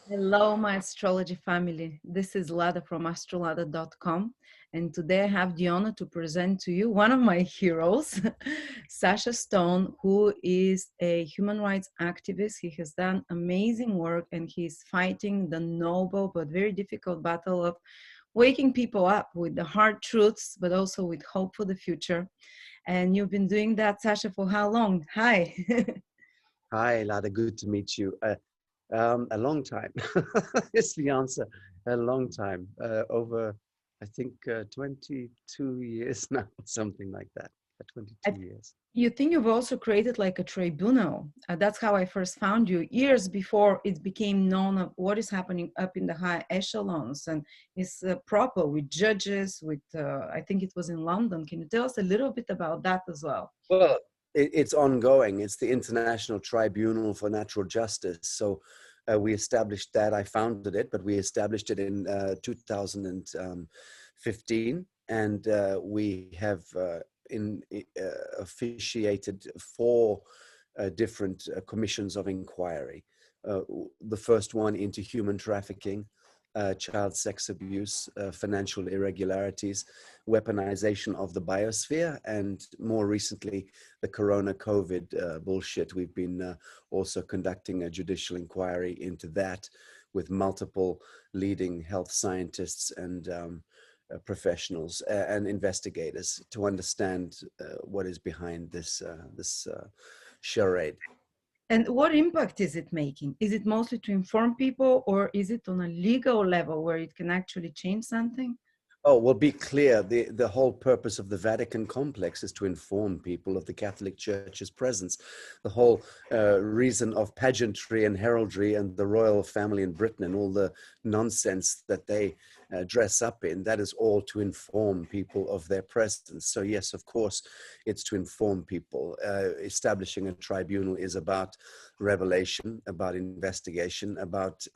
Hello, my astrology family. This is Lada from astrolada.com. And today I have the honor to present to you one of my heroes, Sasha Stone, who is a human rights activist. He has done amazing work and he's fighting the noble but very difficult battle of waking people up with the hard truths, but also with hope for the future. And you've been doing that, Sasha, for how long? Hi. Hi, Lada. Good to meet you. A long time is the answer. A long time. Over, I think, 22 years now, something like that. 22 years. You think you've also created like a tribunal. That's how I first found you years before it became known of what is happening up in the high echelons, and it's proper with judges. With I think it was in London. Can you tell us a little bit about that as well? Well, it's ongoing. It's the International Tribunal for Natural Justice. So we established that. I founded it, but we established it in 2015, and we have officiated four different commissions of inquiry. The first one into human trafficking, child sex abuse, financial irregularities, weaponization of the biosphere, and more recently, the corona COVID bullshit. We've been also conducting a judicial inquiry into that with multiple leading health scientists and professionals and investigators to understand what is behind this charade. And what impact is it making? Is it mostly to inform people, or is it on a legal level where it can actually change something? Oh, well, be clear. The whole purpose of the Vatican complex is to inform people of the Catholic Church's presence. The whole reason of pageantry and heraldry and the royal family in Britain and all the nonsense that they dress up in, that is all to inform people of their presence. So yes, of course, it's to inform people. Establishing a tribunal is about revelation, about investigation, about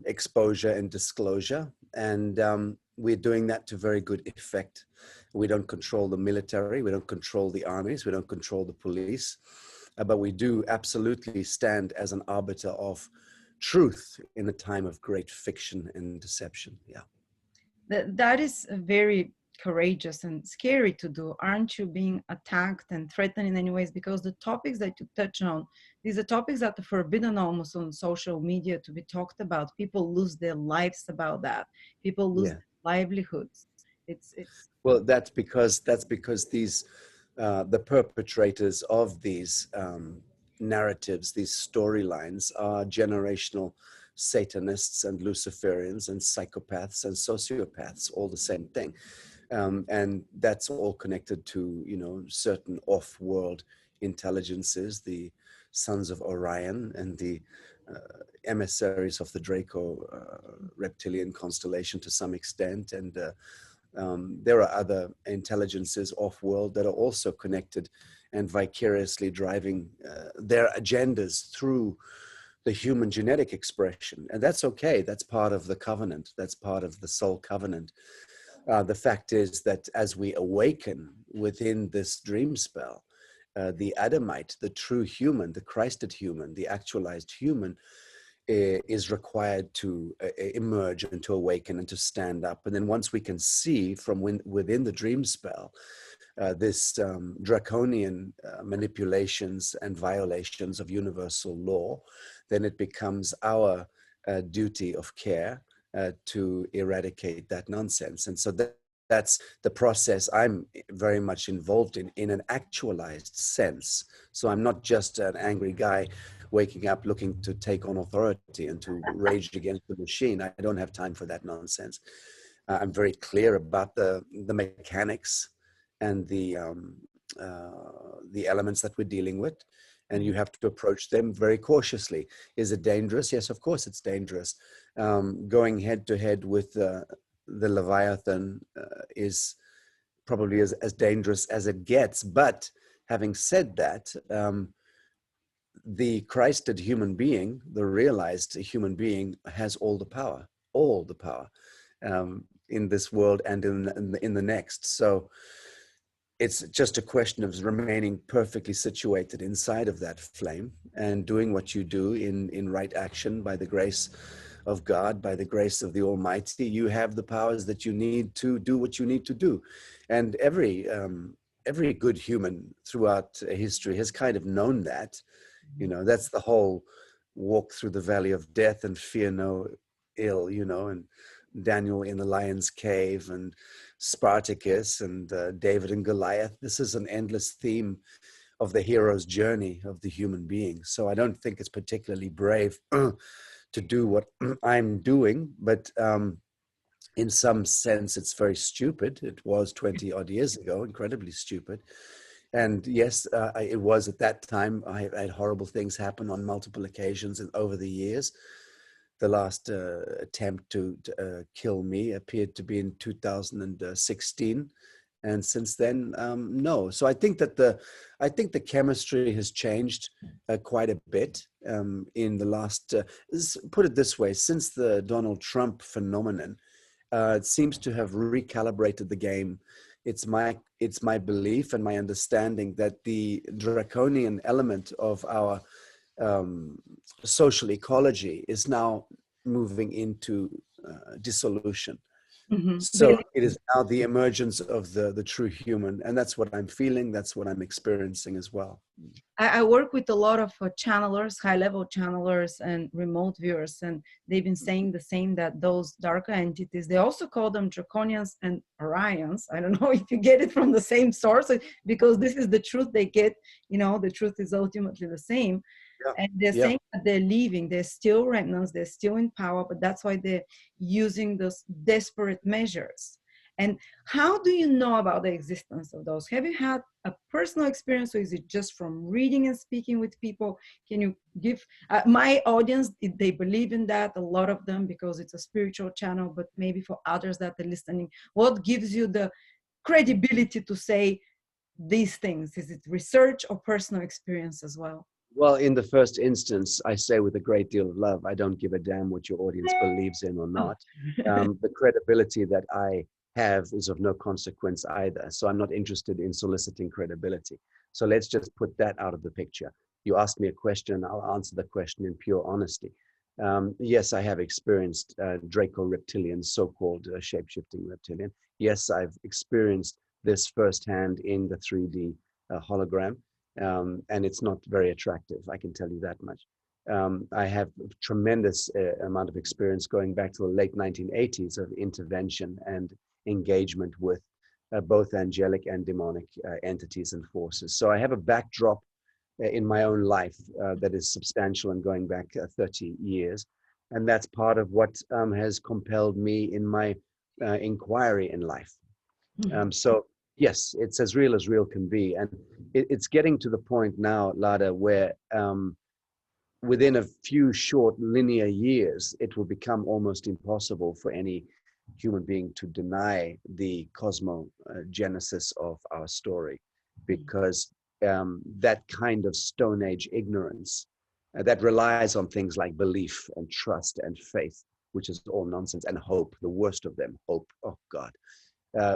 exposure and disclosure. And we're doing that to very good effect. We don't control the military, we don't control the armies, we don't control the police, but we do absolutely stand as an arbiter of truth in a time of great fiction and deception. Yeah. That is very courageous and scary to do. Aren't you being attacked and threatened in any ways? Because the topics that you touch on, these are topics that are forbidden almost on social media to be talked about. People lose their lives about that. People lose Yeah. their livelihoods. It's Well, that's because these the perpetrators of these narratives, these storylines, are generational Satanists and Luciferians and psychopaths and sociopaths, all the same thing, and that's all connected to certain off-world intelligences, the sons of Orion and the emissaries of the Draco reptilian constellation to some extent, and there are other intelligences off-world that are also connected and vicariously driving their agendas through the human genetic expression. And that's okay. That's part of the covenant. That's part of the soul covenant. The fact is that as we awaken within this dream spell, the Adamite, the true human, the Christed human, the actualized human, is required to emerge and to awaken and to stand up. And then once we can see from within the dream spell this draconian manipulations and violations of universal law, then it becomes our duty of care to eradicate that nonsense. And so that's the process I'm very much involved in an actualized sense. So I'm not just an angry guy waking up looking to take on authority and to rage against the machine. I don't have time for that nonsense. I'm very clear about the mechanics and the elements that we're dealing with, and you have to approach them very cautiously. Is it dangerous? Yes, of course it's dangerous. Going head to head with the Leviathan is probably as dangerous as it gets. But having said that, the Christed human being, the realized human being, has all the power in this world and in the next. So it's just a question of remaining perfectly situated inside of that flame and doing what you do in right action by the grace of God, by the grace of the Almighty. You have the powers that you need to do what you need to do. And every good human throughout history has kind of known that. You know, that's the whole walk through the valley of death and fear no ill, you know, and Daniel in the lion's cave and Spartacus and David and Goliath. This is an endless theme of the hero's journey of the human being. So I don't think it's particularly brave to do what I'm doing, but in some sense, it's very stupid. It was 20 odd years ago, incredibly stupid. And yes, it was at that time. I had horrible things happen on multiple occasions and over the years. The last attempt to kill me appeared to be in 2016, and since then, no. So I think that the chemistry has changed quite a bit in the last. Put it this way: since the Donald Trump phenomenon, it seems to have recalibrated the game. It's my belief and my understanding that the draconian element of our social ecology is now moving into dissolution. So it is now the emergence of the true human, and that's what I'm feeling. That's what I'm experiencing as well. I work with a lot of channelers, high-level channelers and remote viewers, and they've been saying the same, that those darker entities, they also call them draconians and Orions. I don't know if you get it from the same source, because this is the truth they get, you know, the truth is ultimately the same. Yeah. And they're saying that they're leaving, they're still remnants, they're still in power, but that's why they're using those desperate measures. And how do you know about the existence of those? Have you had a personal experience, or is it just from reading and speaking with people? Can you give my audience, they believe in that, a lot of them, because it's a spiritual channel, but maybe for others that are listening, what gives you the credibility to say these things? Is it research or personal experience as well? Well, in the first instance, I say with a great deal of love, I don't give a damn what your audience believes in or not. The credibility that I have is of no consequence either. So I'm not interested in soliciting credibility. So let's just put that out of the picture. You ask me a question, I'll answer the question in pure honesty. Yes, I have experienced Draco-reptilian, so-called shape-shifting reptilian. Yes, I've experienced this firsthand in the 3D hologram. And it's not very attractive, I can tell you that much. I have a tremendous amount of experience going back to the late 1980s of intervention and engagement with both angelic and demonic entities and forces. So I have a backdrop in my own life that is substantial and going back 30 years. And that's part of what has compelled me in my inquiry in life. So yes, it's as real can be. And it's getting to the point now, Lada, where within a few short linear years, it will become almost impossible for any human being to deny the cosmogenesis of our story, because that kind of Stone Age ignorance that relies on things like belief and trust and faith, which is all nonsense, and hope, the worst of them, hope. Oh God.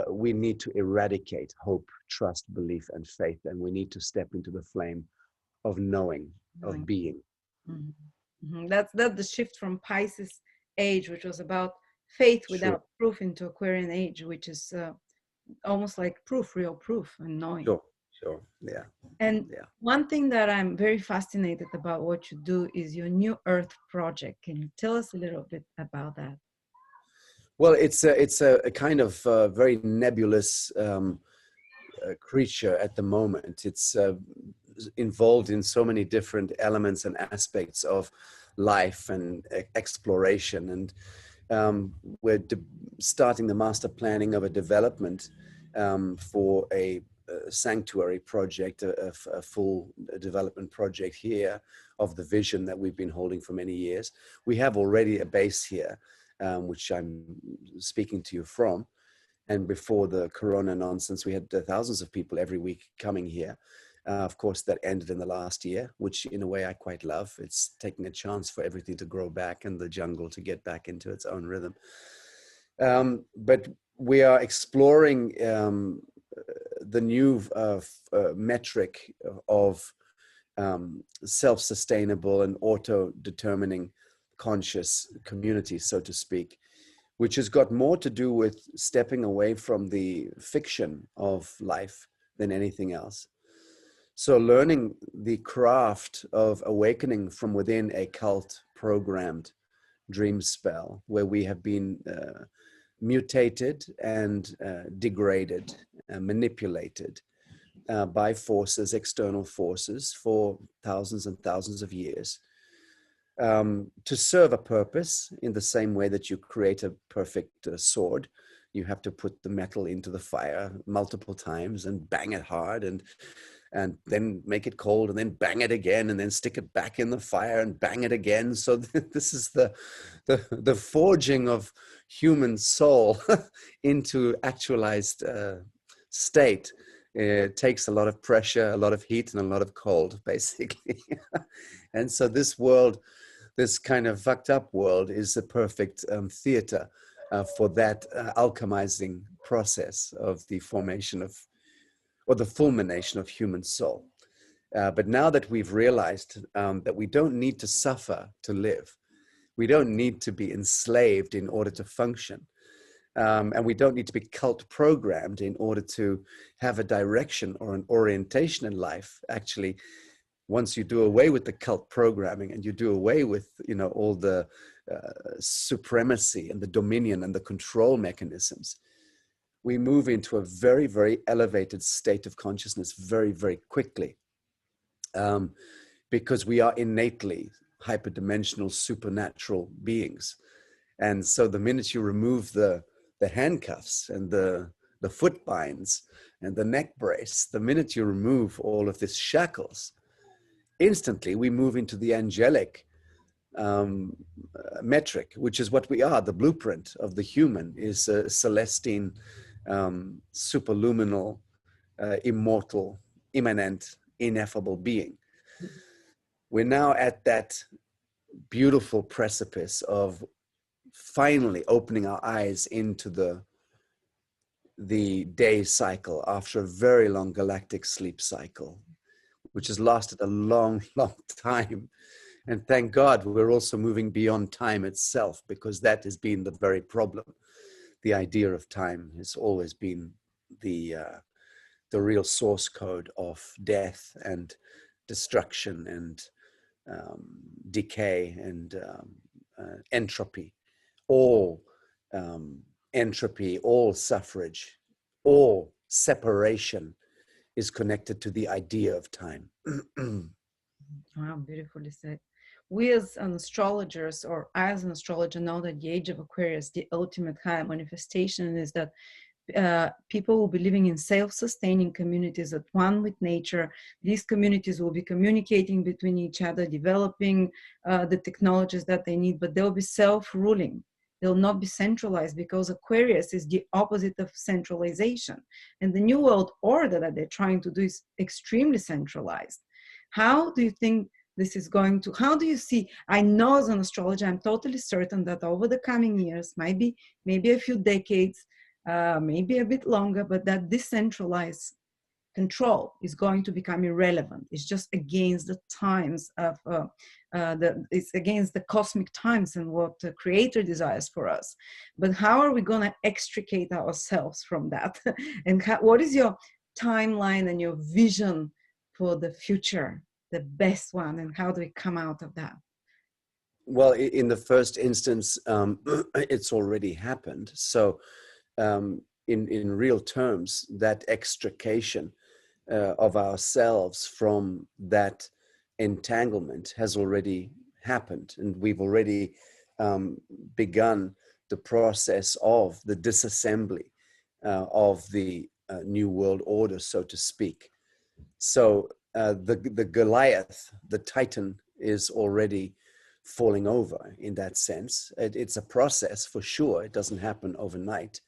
We need to eradicate hope, trust, belief, and faith, and we need to step into the flame of knowing, of being. That's the shift from Pisces age, which was about faith without proof, into Aquarian age, which is almost like proof, real proof, and knowing. Sure, yeah. And one thing that I'm very fascinated about what you do is your New Earth project. Can you tell us a little bit about that? Well, it's a kind of very nebulous creature at the moment. It's involved in so many different elements and aspects of life and exploration. And we're starting the master planning of a development for a sanctuary project, a full development project here of the vision that we've been holding for many years. We have already a base here, which I'm speaking to you from. And before the Corona nonsense, we had thousands of people every week coming here. Of course, that ended in the last year, which in a way I quite love. It's taking a chance for everything to grow back and the jungle to get back into its own rhythm. But we are exploring the new metric of self-sustainable and auto-determining conscious community, so to speak, which has got more to do with stepping away from the fiction of life than anything else. So learning the craft of awakening from within a cult programmed dream spell where we have been mutated and degraded and manipulated by forces, external forces, for thousands and thousands of years, to serve a purpose in the same way that you create a perfect sword. You have to put the metal into the fire multiple times and bang it hard and then make it cold and then bang it again and then stick it back in the fire and bang it again. So this is the forging of human soul into actualized state. It takes a lot of pressure, a lot of heat, and a lot of cold, basically. And so this world, this kind of fucked up world, is the perfect theater for that alchemizing process of the formation of, or the fulmination of human soul. But now that we've realized that we don't need to suffer to live, we don't need to be enslaved in order to function, and we don't need to be cult programmed in order to have a direction or an orientation in life. Actually, once you do away with the cult programming and you do away with, you know, all the supremacy and the dominion and the control mechanisms, we move into a very, very elevated state of consciousness very, very quickly, because we are innately hyperdimensional supernatural beings. And so the minute you remove the handcuffs and the foot binds and the neck brace, the minute you remove all of these shackles, instantly we move into the angelic metric, which is what we are. The blueprint of the human is a celestine, superluminal, immortal, immanent, ineffable being. We're now at that beautiful precipice of finally opening our eyes into the day cycle after a very long galactic sleep cycle, which has lasted a long, long time. And thank God we're also moving beyond time itself, because that has been the very problem. The idea of time has always been the real source code of death and destruction and decay and entropy. All entropy, all suffrage, all separation is connected to the idea of time. Wow, beautifully said. We as an astrologers, or as an astrologer, know that the age of Aquarius, the ultimate high manifestation, is that people will be living in self-sustaining communities at one with nature. These communities will be communicating between each other, developing the technologies that they need, but they'll be self-ruling. They'll not be centralized, because Aquarius is the opposite of centralization. And the New World Order that they're trying to do is extremely centralized. How do you think this is going to, how do you see, I know as an astrologer, I'm totally certain that over the coming years, maybe a few decades, maybe a bit longer, but that decentralized control is going to become irrelevant. It's just against the times of, it's against the cosmic times and what the Creator desires for us. But how are we going to extricate ourselves from that? And what is your timeline and your vision for the future, the best one, and how do we come out of that? Well, in the first instance, it's already happened. So in real terms, that extrication of ourselves from that entanglement has already happened. And we've already begun the process of the disassembly of the New World Order, so to speak. So the Goliath, the Titan, is already falling over in that sense. It's a process for sure. It doesn't happen overnight.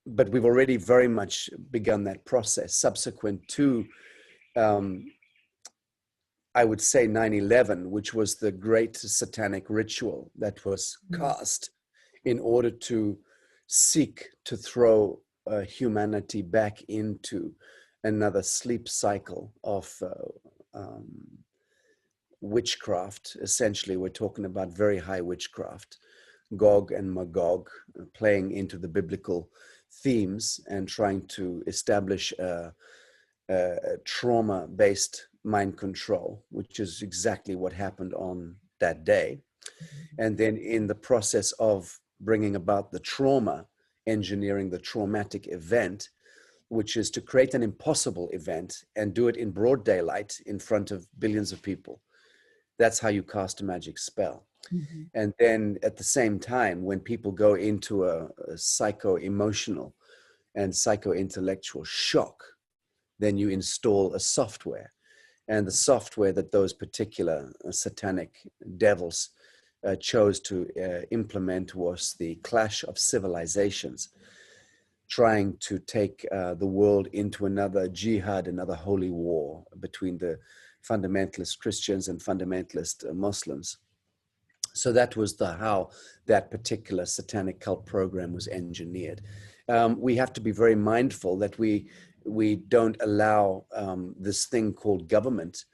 But we've already very much begun that process subsequent to, I would say, 9/11, which was the great satanic ritual that was cast in order to seek to throw humanity back into another sleep cycle of um, witchcraft. Essentially, we're talking about very high witchcraft, Gog and Magog, playing into the biblical themes and trying to establish a trauma-based mind control, which is exactly what happened on that day. And then in the process of bringing about the trauma, engineering the traumatic event, which is to create an impossible event and do it in broad daylight in front of billions of people. That's how you cast a magic spell. Mm-hmm. And then at the same time, when people go into a psycho-emotional and psycho-intellectual shock, then you install a software. And the software that those particular satanic devils chose to implement was the clash of civilizations, trying to take the world into another jihad, another holy war between the fundamentalist Christians and fundamentalist Muslims. So that was how that particular satanic cult program was engineered. We have to be very mindful that we don't allow this thing called government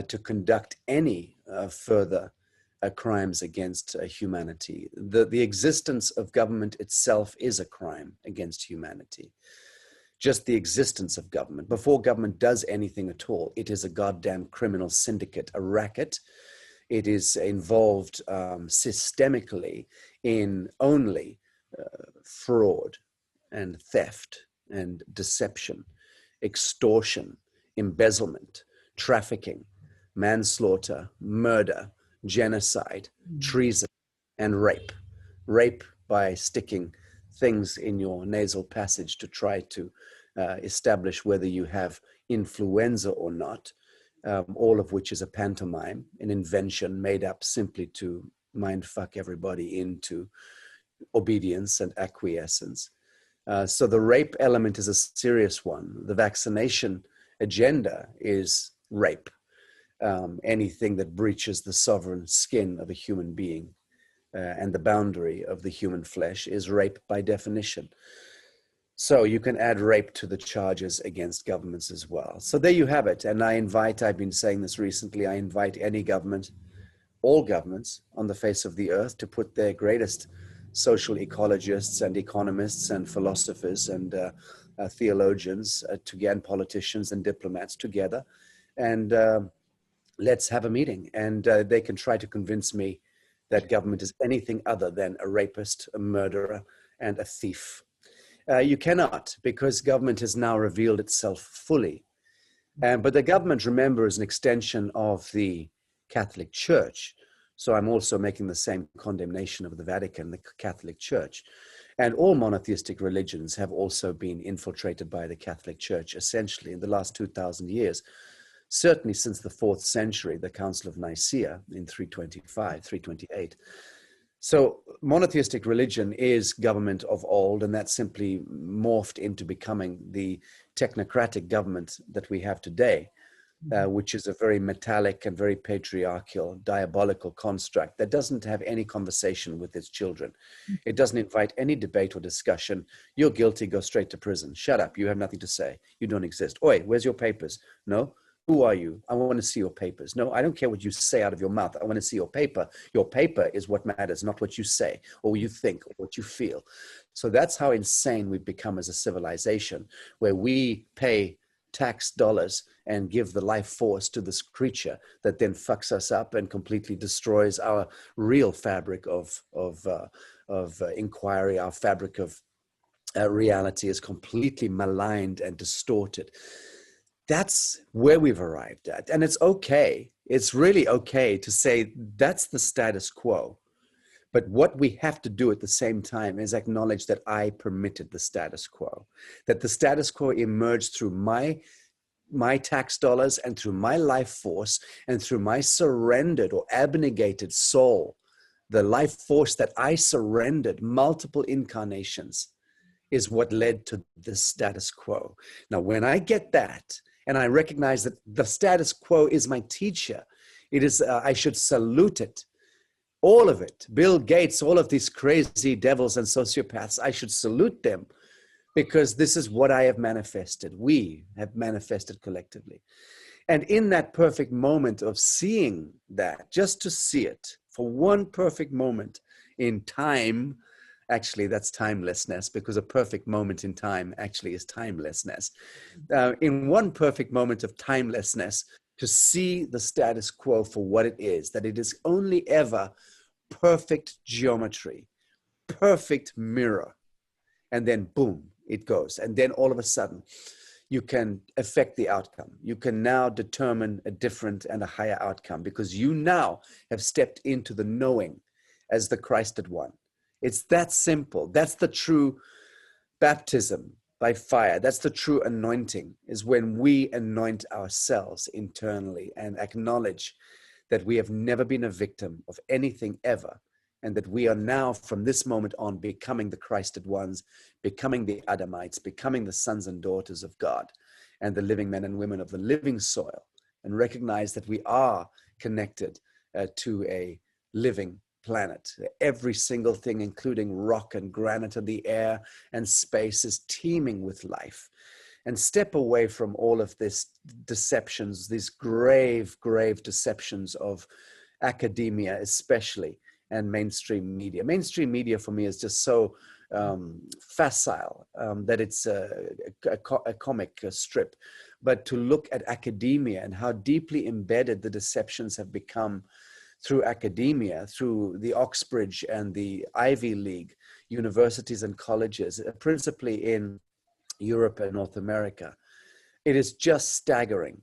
to conduct any further crimes against humanity. The existence of government itself is a crime against humanity. Just the existence of government. Before government does anything at all, it is a goddamn criminal syndicate, a racket. It is involved systemically in only fraud and theft and deception, extortion, embezzlement, trafficking, manslaughter, murder, genocide, treason, and rape. Rape by sticking things in your nasal passage to try to establish whether you have influenza or not, all of which is a pantomime, an invention made up simply to mind fuck everybody into obedience and acquiescence. So the rape element is a serious one. The vaccination agenda is rape. Anything that breaches the sovereign skin of a human being and the boundary of the human flesh is rape by definition. So you can add rape to the charges against governments as well. So there you have it. And I've been saying this recently, I invite any government, all governments on the face of the earth to put their greatest social ecologists and economists and philosophers and theologians and politicians and diplomats together. And let's have a meeting. And they can try to convince me that government is anything other than a rapist, a murderer, and a thief. You cannot, because government has now revealed itself fully. But the government, remember, is an extension of the Catholic Church. So I'm also making the same condemnation of the Vatican, the Catholic Church. And all monotheistic religions have also been infiltrated by the Catholic Church, essentially, in the last 2,000 years. Certainly since the 4th century, the Council of Nicaea in 325, 328. So monotheistic religion is government of old, and that simply morphed into becoming the technocratic government that we have today, which is a very metallic and very patriarchal, diabolical construct that doesn't have any conversation with its children. It doesn't invite any debate or discussion. You're guilty, go straight to prison. Shut up, you have nothing to say. You don't exist. Oi, where's your papers? No? Who are you? I want to see your papers. No, I don't care what you say out of your mouth. I want to see your paper. Your paper is what matters, not what you say or what you think or what you feel. So that's how insane we've become as a civilization, where we pay tax dollars and give the life force to this creature that then fucks us up and completely destroys our real fabric of inquiry. Our fabric of reality is completely maligned and distorted. That's where we've arrived at. And it's okay. It's really okay to say that's the status quo. But what we have to do at the same time is acknowledge that I permitted the status quo, that the status quo emerged through my tax dollars and through my life force and through my surrendered or abnegated soul. The life force that I surrendered multiple incarnations is what led to the status quo. Now, when I get that, and I recognize that the status quo is my teacher, it is, I should salute it. All of it, Bill Gates, all of these crazy devils and sociopaths, I should salute them because this is what I have manifested. We have manifested collectively. And in that perfect moment of seeing that, just to see it for one perfect moment in time, actually that's timelessness, because a perfect moment in time actually is timelessness. In one perfect moment of timelessness, to see the status quo for what it is, that it is only ever perfect geometry, perfect mirror, and then boom, it goes. And then all of a sudden, you can affect the outcome. You can now determine a different and a higher outcome, because you now have stepped into the knowing as the Christed one. It's that simple. That's the true baptism by fire. That's the true anointing, is when we anoint ourselves internally and acknowledge that we have never been a victim of anything ever, and that we are now, from this moment on, becoming the Christed ones, becoming the Adamites, becoming the sons and daughters of God, and the living men and women of the living soil, and recognize that we are connected to a living planet. Every single thing, including rock and granite and the air and space, is teeming with life. And step away from all of this deceptions, these grave, grave deceptions of academia, especially, and mainstream media. Mainstream media for me is just so facile that it's a comic strip. But to look at academia and how deeply embedded the deceptions have become through academia, through the Oxbridge and the Ivy League universities and colleges, principally in Europe and North America, it is just staggering.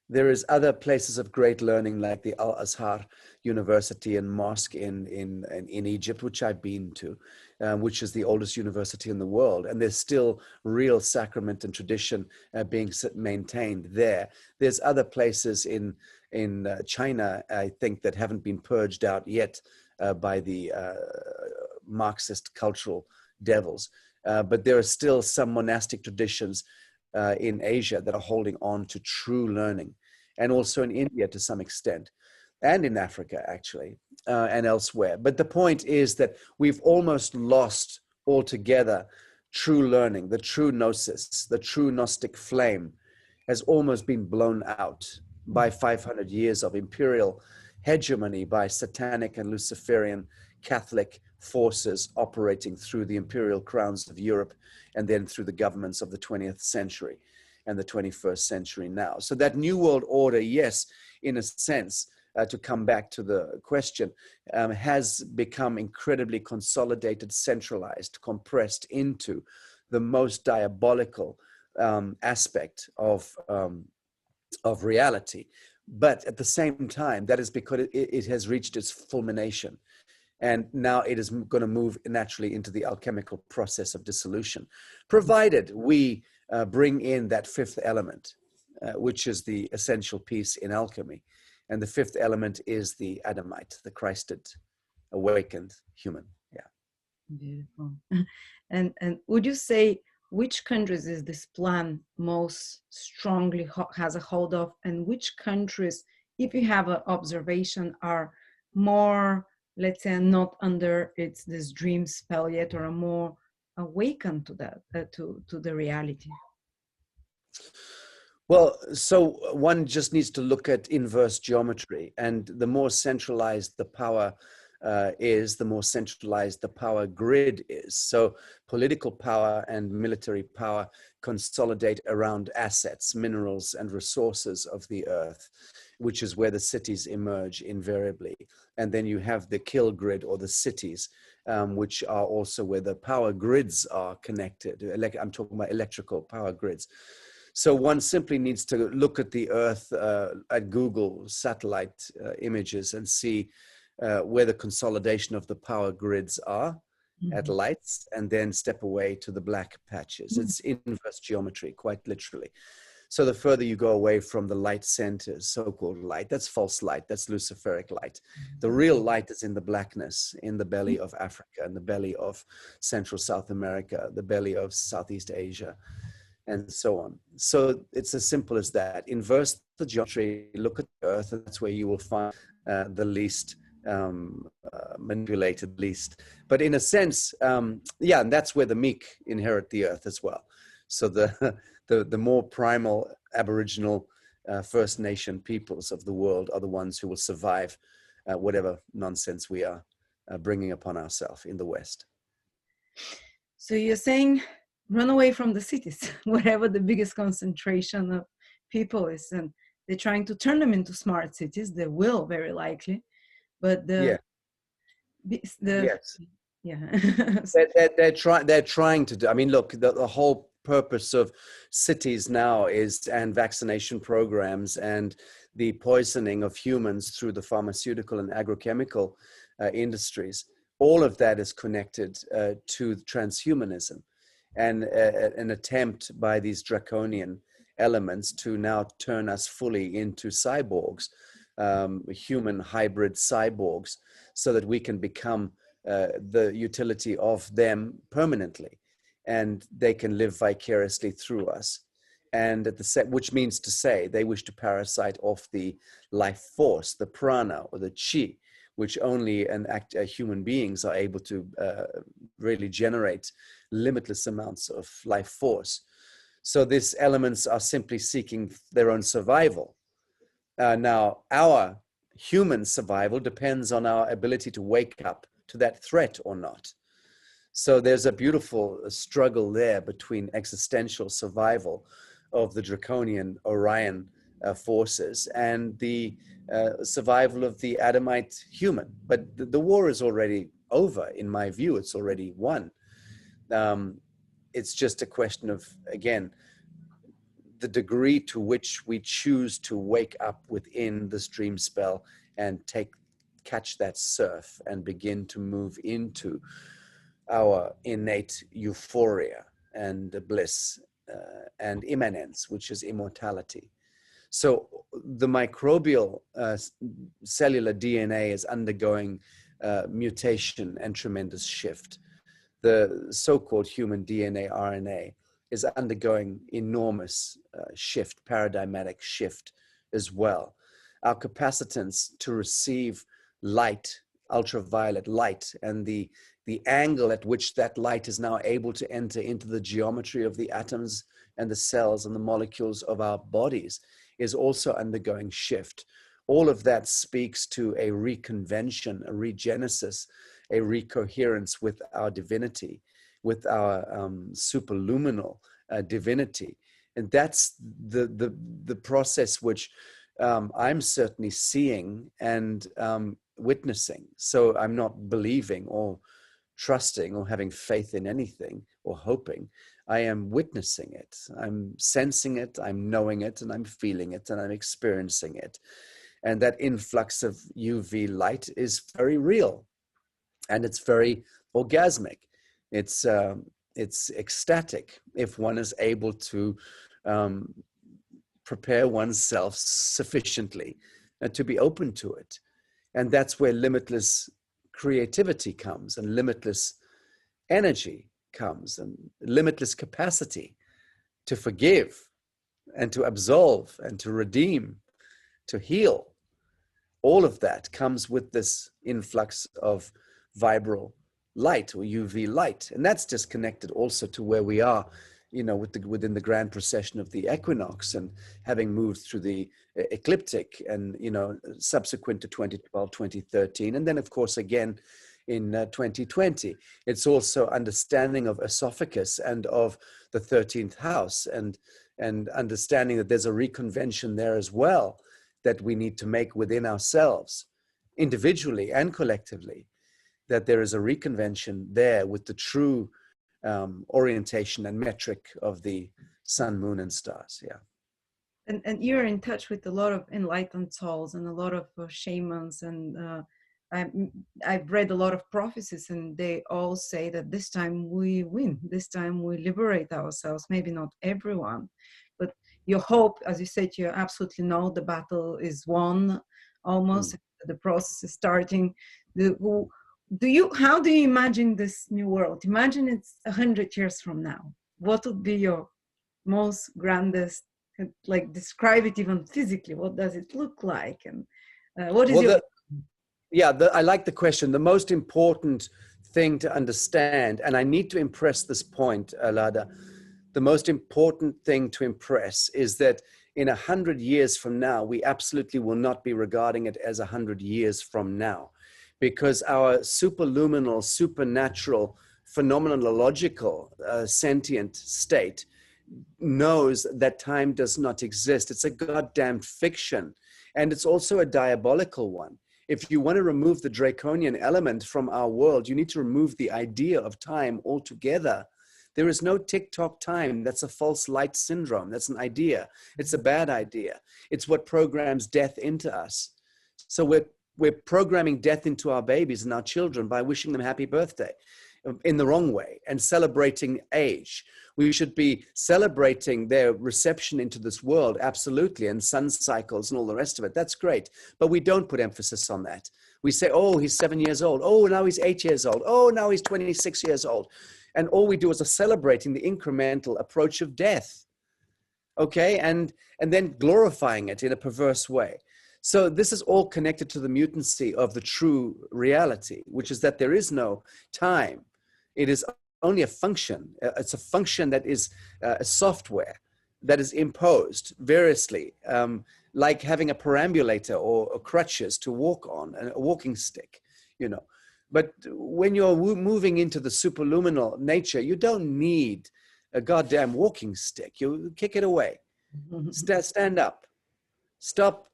There is other places of great learning, like the Al-Azhar University and Mosque in Egypt, which I've been to, which is the oldest university in the world. And there's still real sacrament and tradition being maintained there. There's other places in China, I think, that haven't been purged out yet by the Marxist cultural devils. But there are still some monastic traditions in Asia that are holding on to true learning, and also in India to some extent, and in Africa actually, and elsewhere. But the point is that we've almost lost altogether true learning. The true gnosis, the true Gnostic flame, has almost been blown out by 500 years of imperial hegemony by satanic and Luciferian Catholic forces operating through the imperial crowns of Europe, and then through the governments of the 20th century and the 21st century now. So that New World Order, yes, in a sense, to come back to the question, has become incredibly consolidated, centralized, compressed into the most diabolical aspect of reality. But at the same time, that is because it has reached its fulmination. And now it is going to move naturally into the alchemical process of dissolution, provided we bring in that fifth element, which is the essential piece in alchemy. And the fifth element is the Adamite, the Christed, awakened human. Yeah. Beautiful. And would you say which countries is this plan most strongly has a hold of, and which countries, if you have an observation, are more, let's say, not under this dream spell yet, or are more awakened to that, to the reality? Well, so one just needs to look at inverse geometry, and the more centralized the power is, the more centralized the power grid is. So political power and military power consolidate around assets, minerals, and resources of the earth, which is where the cities emerge invariably. And then you have the kill grid, or the cities, which are also where the power grids are connected. I'm talking about electrical power grids. So one simply needs to look at the Earth at Google satellite images and see where the consolidation of the power grids are at lights, and then step away to the black patches. It's inverse geometry, quite literally. So the further you go away from the light centers, so-called light, that's false light, that's Luciferic light. The real light is in the blackness, in the belly of Africa, in the belly of Central South America, the belly of Southeast Asia, and so on. So it's as simple as that. Inverse the geometry, look at the Earth, and that's where you will find the least manipulated at least. But in a sense, yeah, and that's where the meek inherit the earth as well. So the more primal Aboriginal First Nation peoples of the world are the ones who will survive whatever nonsense we are bringing upon ourselves in the West. So you're saying run away from the cities, wherever the biggest concentration of people is, and they're trying to turn them into smart cities. They will, very likely, but Yeah. the Yes. yeah. They're trying to do. I mean, look, the whole purpose of cities now is, and vaccination programs and the poisoning of humans through the pharmaceutical and agrochemical industries. All of that is connected to transhumanism, and an attempt by these draconian elements to now turn us fully into cyborgs, human hybrid cyborgs, so that we can become the utility of them permanently, and they can live vicariously through us. And at the which means to say they wish to parasite off the life force, the prana or the chi, which only human beings are able to really generate limitless amounts of life force. So these elements are simply seeking their own survival. Now, our human survival depends on our ability to wake up to that threat or not. So there's a beautiful struggle there between existential survival of the draconian Orion forces and the survival of the Adamite human. But the war is already over, in my view. It's already won. It's just a question of, again, the degree to which we choose to wake up within this dream spell and catch that surf and begin to move into our innate euphoria and bliss and immanence, which is immortality. So the microbial cellular DNA is undergoing mutation and tremendous shift. The so-called human DNA RNA is undergoing enormous shift, paradigmatic shift as well. Our capacitance to receive light, ultraviolet light, and the angle at which that light is now able to enter into the geometry of the atoms and the cells and the molecules of our bodies is also undergoing shift. All of that speaks to a reconvention, a regenesis, a recoherence with our divinity, with our superluminal divinity. And that's the process which I'm certainly seeing and witnessing. So I'm not believing or trusting or having faith in anything or hoping. I am witnessing it. I'm sensing it, I'm knowing it, and I'm feeling it, and I'm experiencing it. And that influx of UV light is very real, and it's very orgasmic. It's ecstatic if one is able to prepare oneself sufficiently to be open to it. And that's where limitless creativity comes, and limitless energy comes, and limitless capacity to forgive and to absolve and to redeem, to heal. All of that comes with this influx of vibral light or UV light. And that's just connected also to where we are, you know, within the grand precession of the equinox, and having moved through the ecliptic and, you know, subsequent to 2012, 2013. And then, of course, again, in 2020. It's also understanding of esophagus and of the 13th house, and understanding that there's a reconvention there as well that we need to make within ourselves, individually and collectively, that there is a reconvention there with the true orientation and metric of the sun, moon, and stars. Yeah. And you're in touch with a lot of enlightened souls and a lot of shamans, and I've read a lot of prophecies, and they all say that this time we win, this time we liberate ourselves. Maybe not everyone, but you hope, as you said, you absolutely know the battle is won almost. The process is starting. How do you imagine this new world? Imagine it's 100 years from now. What would be your most grandest, like describe it even physically? What does it look like? And what is your Yeah, I like the question. The most important thing to understand, and I need to impress this point, Lada, the most important thing to impress is that in 100 years from now, we absolutely will not be regarding it as 100 years from now, because our superluminal, supernatural, phenomenological, sentient state knows that time does not exist. It's a goddamn fiction. And it's also a diabolical one. If you want to remove the draconian element from our world, you need to remove the idea of time altogether. There is no tick-tock time. That's a false light syndrome. That's an idea. It's a bad idea. It's what programs death into us. So we're programming death into our babies and our children by wishing them happy birthday in the wrong way and celebrating age. We should be celebrating their reception into this world, absolutely, and sun cycles and all the rest of it. That's great. But we don't put emphasis on that. We say, oh, he's 7 years old. Oh, now he's 8 years old. Oh, now he's 26 years old. And all we do is celebrating the incremental approach of death. Okay, and then glorifying it in a perverse way. So this is all connected to the mutancy of the true reality, which is that there is no time. It is only a function. It's a function that is a software that is imposed variously, like having a perambulator or crutches to walk on, a walking stick, you know. But when you're moving into the superluminal nature, you don't need a goddamn walking stick. You kick it away. Stand up. Stop,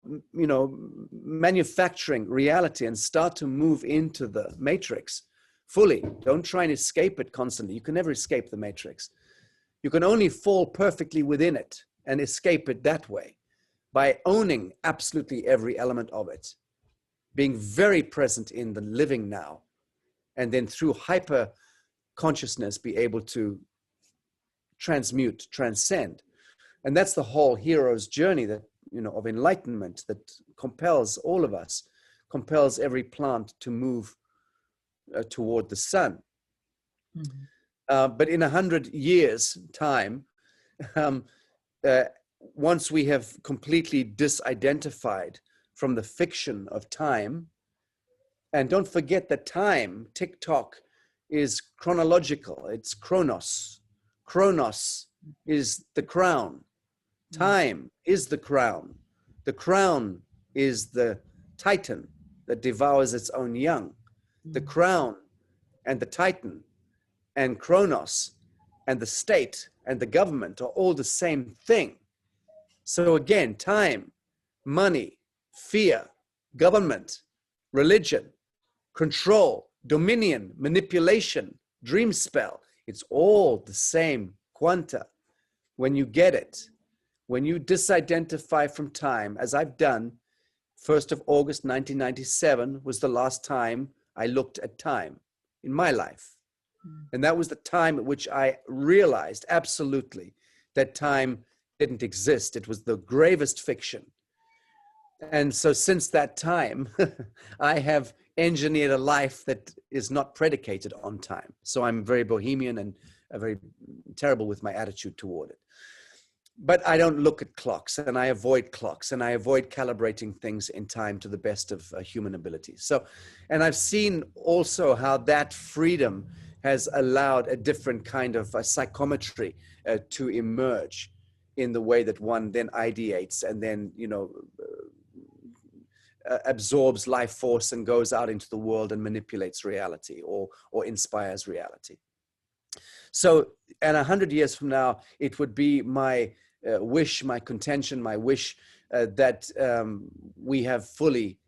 you know, manufacturing reality and start to move into the matrix fully. Don't try and escape it constantly. You can never escape the matrix. You can only fall perfectly within it and escape it that way by owning absolutely every element of it, being very present in the living now, and then through hyper consciousness be able to transmute, transcend. And that's the whole hero's journey that, you know, of enlightenment that compels all of us, compels every plant to move toward the sun. Mm-hmm. But in 100 years' time, once we have completely disidentified from the fiction of time, and don't forget that time, tick-tock, is chronological. It's chronos. Chronos is the crown. Time is the crown. The crown is the titan that devours its own young. The crown and the titan and Kronos and the state and the government are all the same thing. So again, time, money, fear, government, religion, control, dominion, manipulation, dream spell, it's all the same quanta. When you get it, when you disidentify from time, as I've done, 1st of August 1997 was the last time I looked at time in my life. And that was the time at which I realized absolutely that time didn't exist. It was the gravest fiction. And so since that time, I have engineered a life that is not predicated on time. So I'm very bohemian and very terrible with my attitude toward it. But I don't look at clocks, and I avoid clocks, and I avoid calibrating things in time to the best of human ability. So, and I've seen also how that freedom has allowed a different kind of psychometry to emerge in the way that one then ideates and then, you know, absorbs life force and goes out into the world and manipulates reality or inspires reality. So, and 100 years from now, it would be my wish, my contention, my wish that we have fully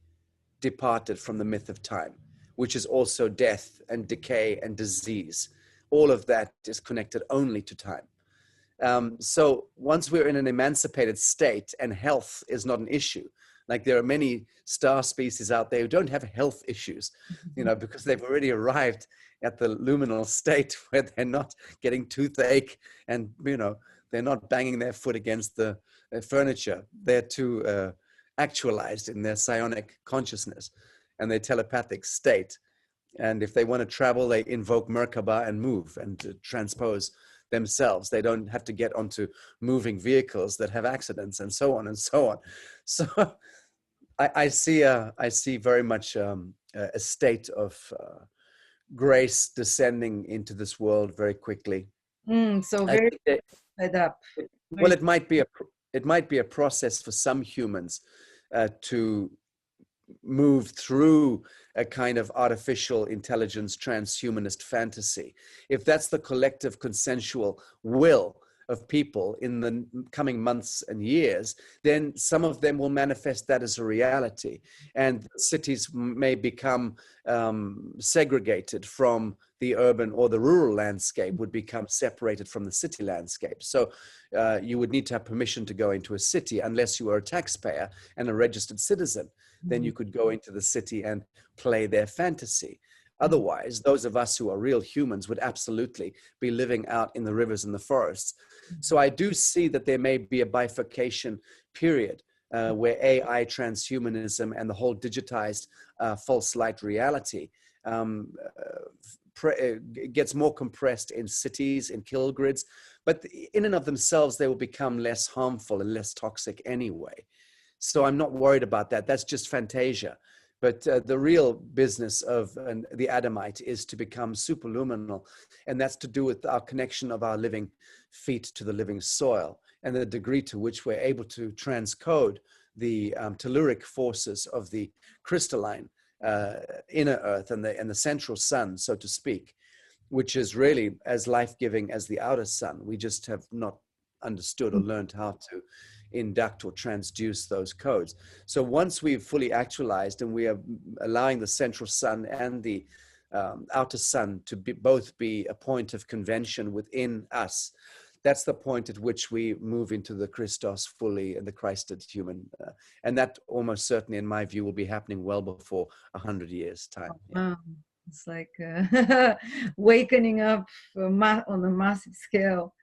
departed from the myth of time, which is also death and decay and disease. All of that is connected only to time. So once we're in an emancipated state and health is not an issue, like there are many star species out there who don't have health issues, you know, because they've already arrived at the luminal state where they're not getting toothache and, you know, they're not banging their foot against the furniture. They're too actualized in their psionic consciousness and their telepathic state. And if they want to travel, they invoke Merkaba and move and transpose themselves. They don't have to get onto moving vehicles that have accidents and so on and so on. So I see very much a state of grace descending into this world very quickly. So I very think that, fed up. well, Very, it might be a process for some humans to move through a kind of artificial intelligence transhumanist fantasy. If that's the collective consensual will of people in the coming months and years, then some of them will manifest that as a reality. And cities may become segregated from the urban, or the rural landscape would become separated from the city landscape. So you would need to have permission to go into a city unless you were a taxpayer and a registered citizen. Then you could go into the city and play their fantasy. Otherwise, those of us who are real humans would absolutely be living out in the rivers and the forests. So I do see that there may be a bifurcation period where AI, transhumanism, and the whole digitized false light reality gets more compressed in cities, in kill grids, but in and of themselves, they will become less harmful and less toxic anyway. So I'm not worried about that. That's just fantasia. But the real business of the Adamite is to become superluminal. And that's to do with our connection of our living feet to the living soil, and the degree to which we're able to transcode the telluric forces of the crystalline inner earth and the central sun, so to speak, which is really as life-giving as the outer sun. We just have not understood or learned how to induct or transduce those codes. So once we've fully actualized and we are allowing the central sun and the outer sun to both be a point of convention within us, that's the point at which we move into the Christos fully and the Christed human. And that almost certainly, in my view, will be happening well before 100 years' time. wow. It's like wakening up on a massive scale.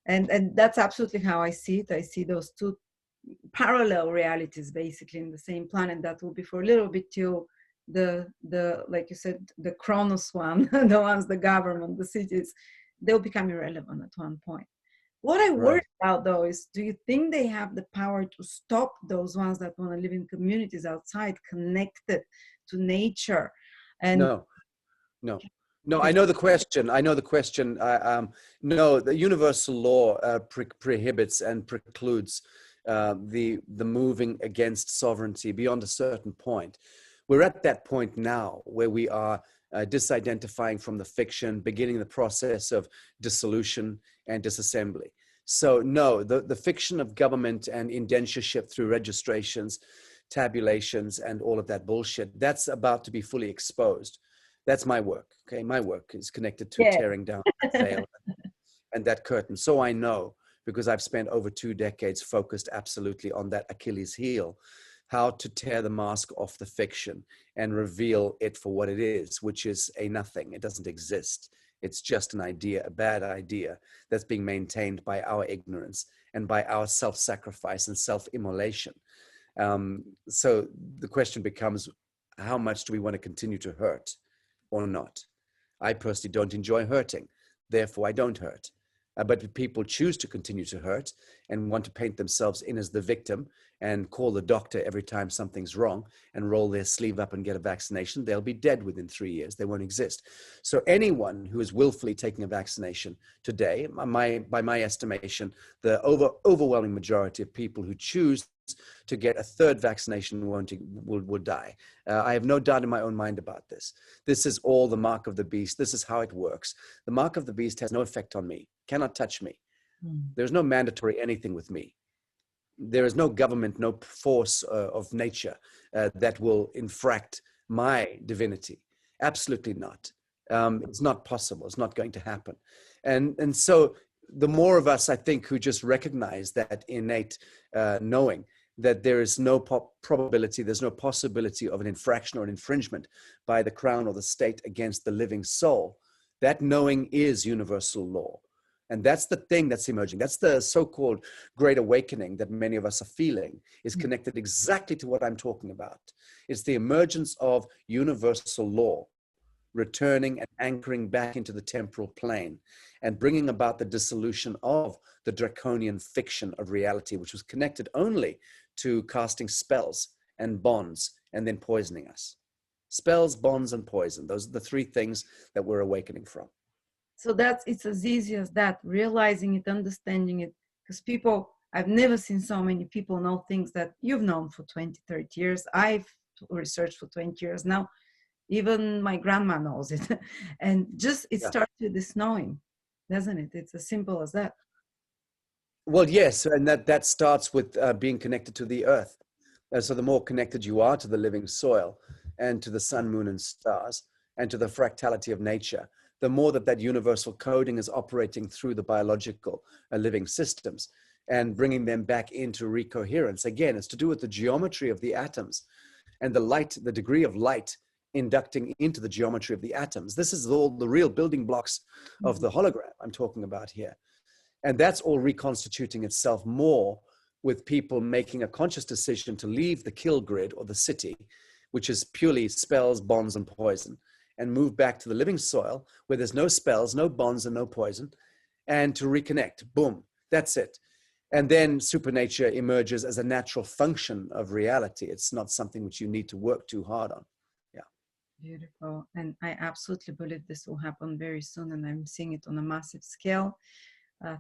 And that's absolutely how I see it. I see those two parallel realities basically in the same planet that will be for a little bit till the like you said, the Chronos one, the ones, the government, the cities, they'll become irrelevant at one point. What I worry Right. about though is, do you think they have the power to stop those ones that want to live in communities outside, connected to nature? And No, no. No, I know the question. I know the question. No, the universal law prohibits and precludes the moving against sovereignty beyond a certain point. We're at that point now where we are disidentifying from the fiction, beginning the process of dissolution and disassembly. So no, the fiction of government and indentureship through registrations, tabulations, and all of that bullshit, that's about to be fully exposed. That's my work. Okay, my work is connected to yeah. tearing down that veil and that curtain. So I know, because I've spent over 2 decades focused absolutely on that Achilles heel, how to tear the mask off the fiction and reveal it for what it is, which is a nothing. It doesn't exist. It's just an idea, a bad idea that's being maintained by our ignorance and by our self-sacrifice and self-immolation. So the question becomes, how much do we want to continue to hurt or not? I personally don't enjoy hurting. Therefore, I don't hurt. But people choose to continue to hurt and want to paint themselves in as the victim and call the doctor every time something's wrong and roll their sleeve up and get a vaccination. They'll be dead within 3 years. They won't exist. So anyone who is willfully taking a vaccination today, by my estimation, the overwhelming majority of people who choose to get a third vaccination will die. I have no doubt in my own mind about this. This is all the mark of the beast. This is how it works. The mark of the beast has no effect on me, cannot touch me. There's no mandatory anything with me. There is no government, no force of nature that will infract my divinity. Absolutely not. It's not possible. It's not going to happen. And so the more of us, I think, who just recognize that innate knowing that there is no probability, there's no possibility of an infraction or an infringement by the crown or the state against the living soul, that knowing is universal law. And that's the thing that's emerging. That's the so-called great awakening that many of us are feeling, is connected exactly to what I'm talking about. It's the emergence of universal law, returning and anchoring back into the temporal plane and bringing about the dissolution of the draconian fiction of reality, which was connected only to casting spells and bonds, and then poisoning us. Spells, bonds, and poison. Those are the three things that we're awakening from. So it's as easy as that, realizing it, understanding it. Because people, I've never seen so many people know things that you've known for 20, 30 years. I've researched for 20 years now. Even my grandma knows it. And just it starts with this knowing, doesn't it? It's as simple as that. Well, yes, and that starts with being connected to the earth. So the more connected you are to the living soil and to the sun, moon, and stars, and to the fractality of nature, the more that universal coding is operating through the biological living systems and bringing them back into recoherence. Again, it's to do with the geometry of the atoms and the light, the degree of light inducting into the geometry of the atoms. This is all the real building blocks of the hologram I'm talking about here. And that's all reconstituting itself more with people making a conscious decision to leave the kill grid or the city, which is purely spells, bonds, and poison, and move back to the living soil where there's no spells, no bonds, and no poison, and to reconnect. Boom, that's it. And then supernature emerges as a natural function of reality. It's not something which you need to work too hard on. Yeah. Beautiful. And I absolutely believe this will happen very soon. And I'm seeing it on a massive scale.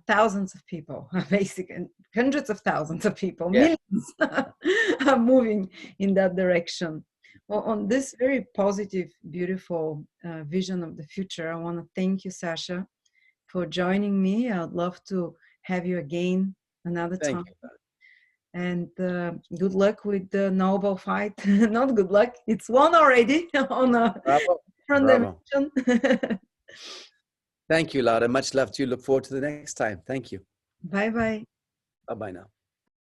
Thousands of people, basically hundreds of thousands of people, millions are moving in that direction. Well, on this very positive, beautiful vision of the future, I want to thank you, Sasha, for joining me. I'd love to have you again another time. Thank you. And good luck with the Nobel fight. Not good luck, it's won already on a different dimension. Thank you, Lara. Much love to you. Look forward to the next time. Thank you. Bye-bye. Bye-bye now.